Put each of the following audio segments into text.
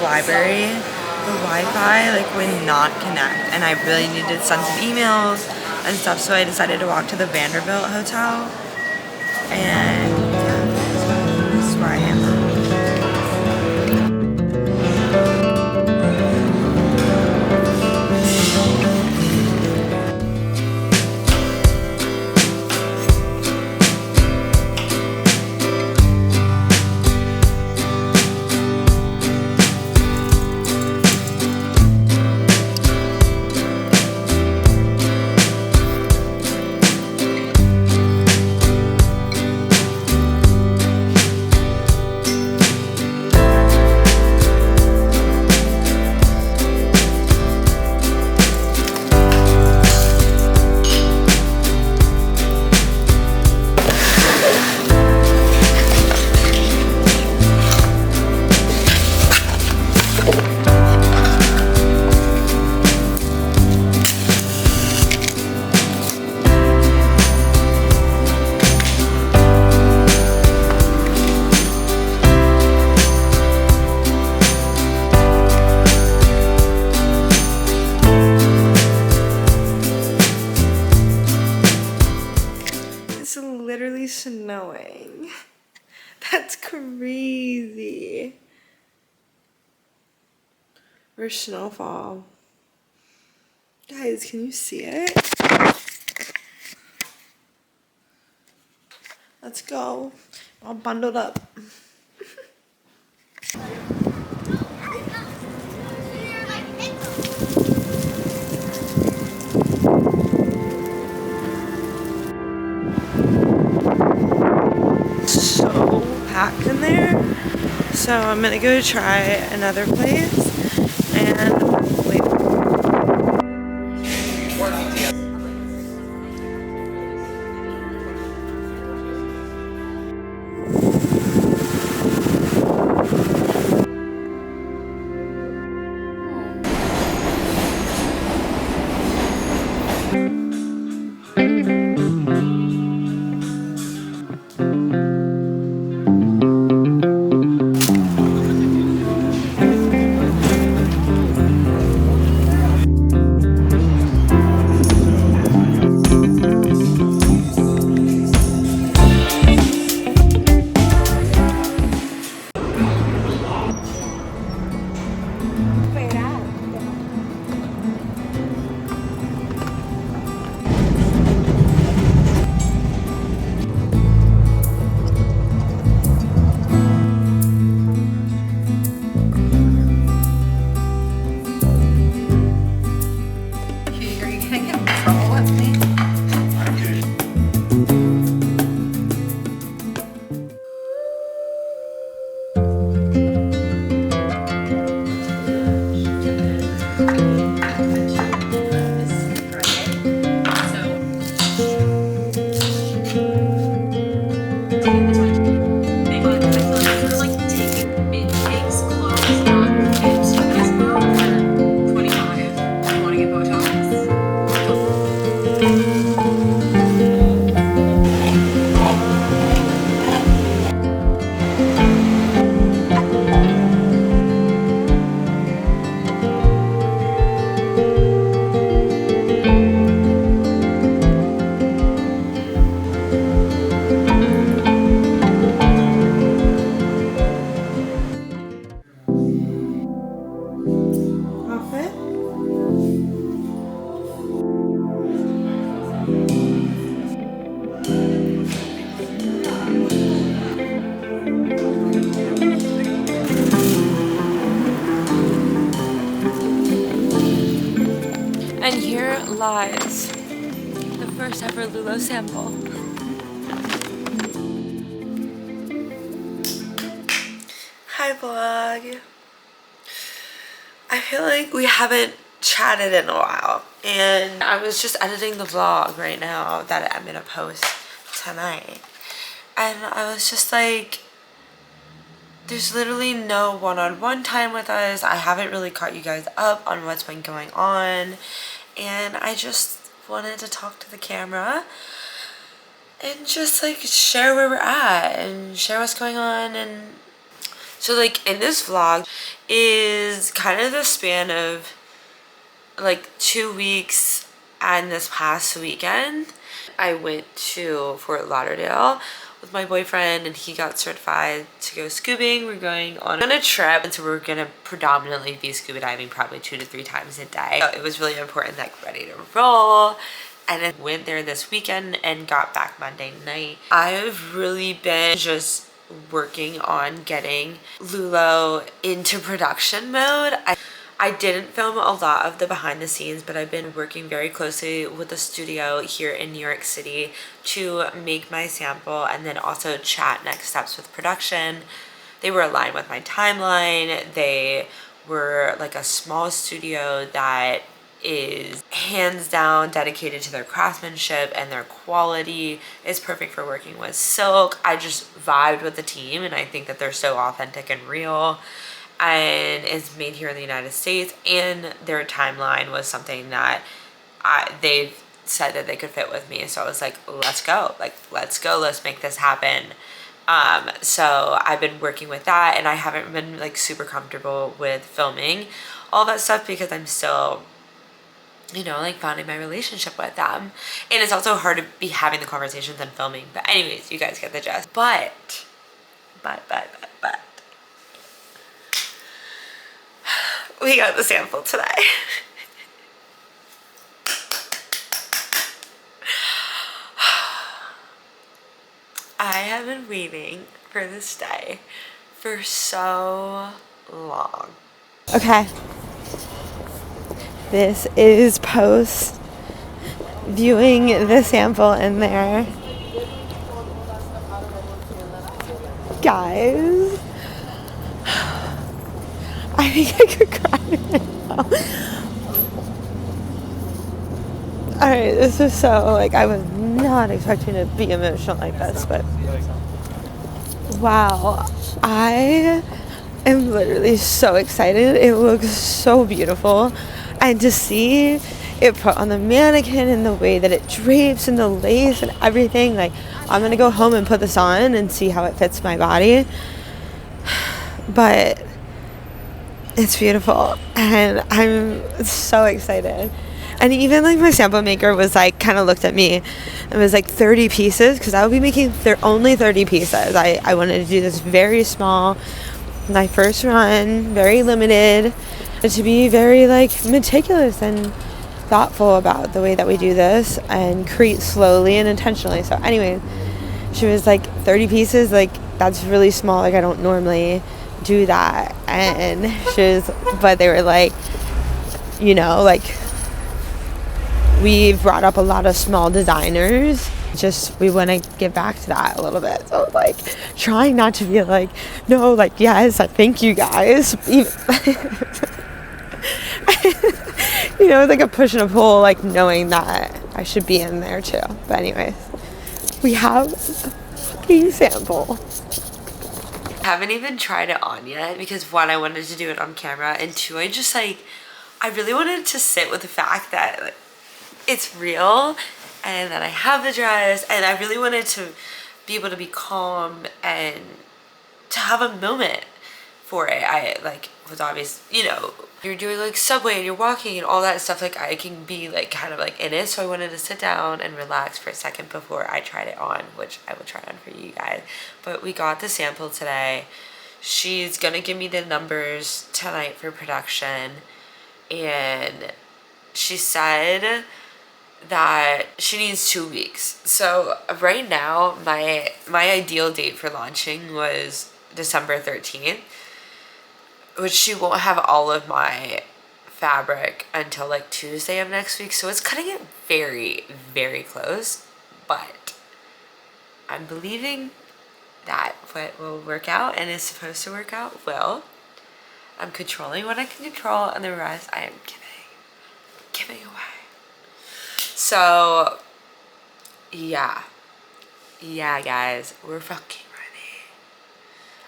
Library, the Wi-Fi would not connect, and I really needed to send some emails and stuff, so I decided to walk to the Vanderbilt Hotel, and yeah, this is where I am. It's literally snowing. That's crazy. Or snowfall. Guys, can you see it? Let's go. All bundled up. So packed in there. So I'm gonna go try another place and wait. lies. The first ever Lulo sample. Hi vlog. I feel like we haven't chatted in a while, and I was just editing the vlog right now that I'm gonna post tonight, and I was just like, there's literally no one-on-one time with us. I haven't really caught you guys up on what's been going on, and I just wanted to talk to the camera and just like share where we're at and share what's going on. And so like in this vlog is kind of the span of like 2 weeks, and this past weekend I went to Fort Lauderdale with my boyfriend, and he got certified to go scuba. We're going on a trip, and so we're gonna predominantly be scuba diving probably 2 to 3 times a day. So it was really important, like ready to roll. And then went there this weekend and got back Monday night. I've really been just working on getting Lulo into production mode. I didn't film a lot of the behind the scenes, but I've been working very closely with the studio here in New York City to make my sample and then also chat next steps with production. They were aligned with my timeline. They were like a small studio that is hands down dedicated to their craftsmanship, and their quality is perfect for working with silk. I just vibed with the team, and I think that they're so authentic and real. And it's made here in the United States, and their timeline was something that they've said that they could fit with me. So I was like, let's go, let's make this happen. So I've been working with that, and I haven't been like super comfortable with filming all that stuff because I'm still, you know, like founding my relationship with them. And it's also hard to be having the conversations and filming. But anyways, you guys get the gist. But. We got the sample today. I have been waiting for this day for so long. Okay. This is post viewing the sample in there. Guys, I think I could cry right now. Alright, this is so, like, I was not expecting to be emotional like this, but wow, I am literally so excited. It looks so beautiful, and to see it put on the mannequin and the way that it drapes and the lace and everything, like, I'm gonna go home and put this on and see how it fits my body, but it's beautiful, and I'm so excited. And even like my sample maker was like, kind of looked at me and was like 30 pieces, because I will be making only 30 pieces. I wanted to do this very small, my first run, very limited, to be very like meticulous and thoughtful about the way that we do this and create slowly and intentionally. So anyway, she was like 30 pieces, like that's really small, like I don't normally do that. And but they were like, you know, like we've brought up a lot of small designers, just we want to get back to that a little bit. So like trying not to be like, no, like yes, I thank you guys. You know, it's like a push and a pull, like knowing that I should be in there too. But anyways, we have a fucking sample. I haven't even tried it on yet because one, I wanted to do it on camera, and two, I really wanted to sit with the fact that like, it's real and that I have the dress, and I really wanted to be able to be calm and to have a moment for it. I like was obvious, you know, you're doing like subway and you're walking and all that stuff, like I can be like kind of like in it. So I wanted to sit down and relax for a second before I tried it on, which I will try on for you guys. But we got the sample today. She's gonna give me the numbers tonight for production, and she said that she needs 2 weeks. So right now my ideal date for launching was December 13th, which she won't have all of my fabric until like Tuesday of next week, so it's cutting it very, very close, but I'm believing that what will work out and is supposed to work out will. I'm controlling what I can control, and the rest I am giving away. So yeah guys, we're fucking ready.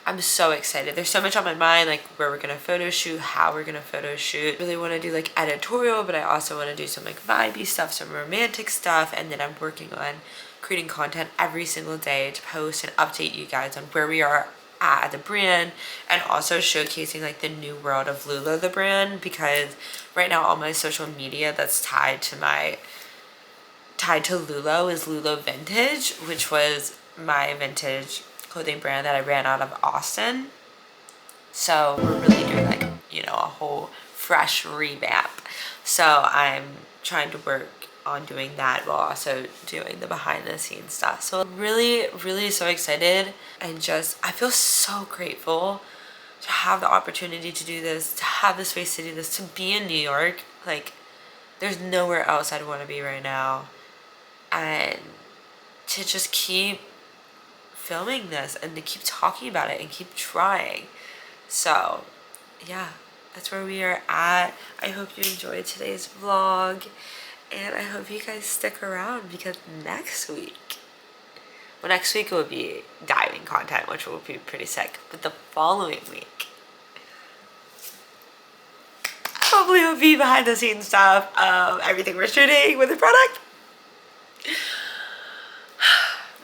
I'm so excited. There's so much on my mind, like where we're gonna photo shoot, how we're gonna photo shoot. Really want to do like editorial, but I also want to do some like vibey stuff, some romantic stuff, and then I'm working on creating content every single day to post and update you guys on where we are at the brand, and also showcasing like the new world of Lula the brand, because right now all my social media that's tied to Lula is Lula Vintage, which was my vintage clothing brand that I ran out of Austin. So we're really doing like, you know, a whole fresh revamp. So I'm trying to work on doing that while also doing the behind the scenes stuff. So I'm really so excited, and just I feel so grateful to have the opportunity to do this, to have the space to do this, to be in New York. Like there's nowhere else I'd want to be right now, and to just keep filming this and to keep talking about it and keep trying. So yeah, that's where we are at. I hope you enjoyed today's vlog, and I hope you guys stick around, because next week it will be diving content, which will be pretty sick, but the following week hopefully will be behind the scenes stuff of everything we're shooting with the product.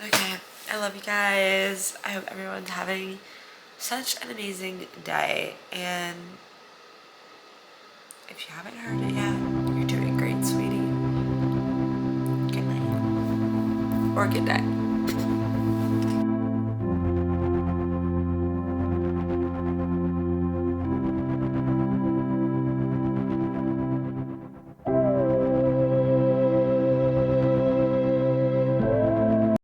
Okay, I love you guys. I hope everyone's having such an amazing day, and if you haven't heard it yet, you're doing great, sweetie. Good night. Or good day.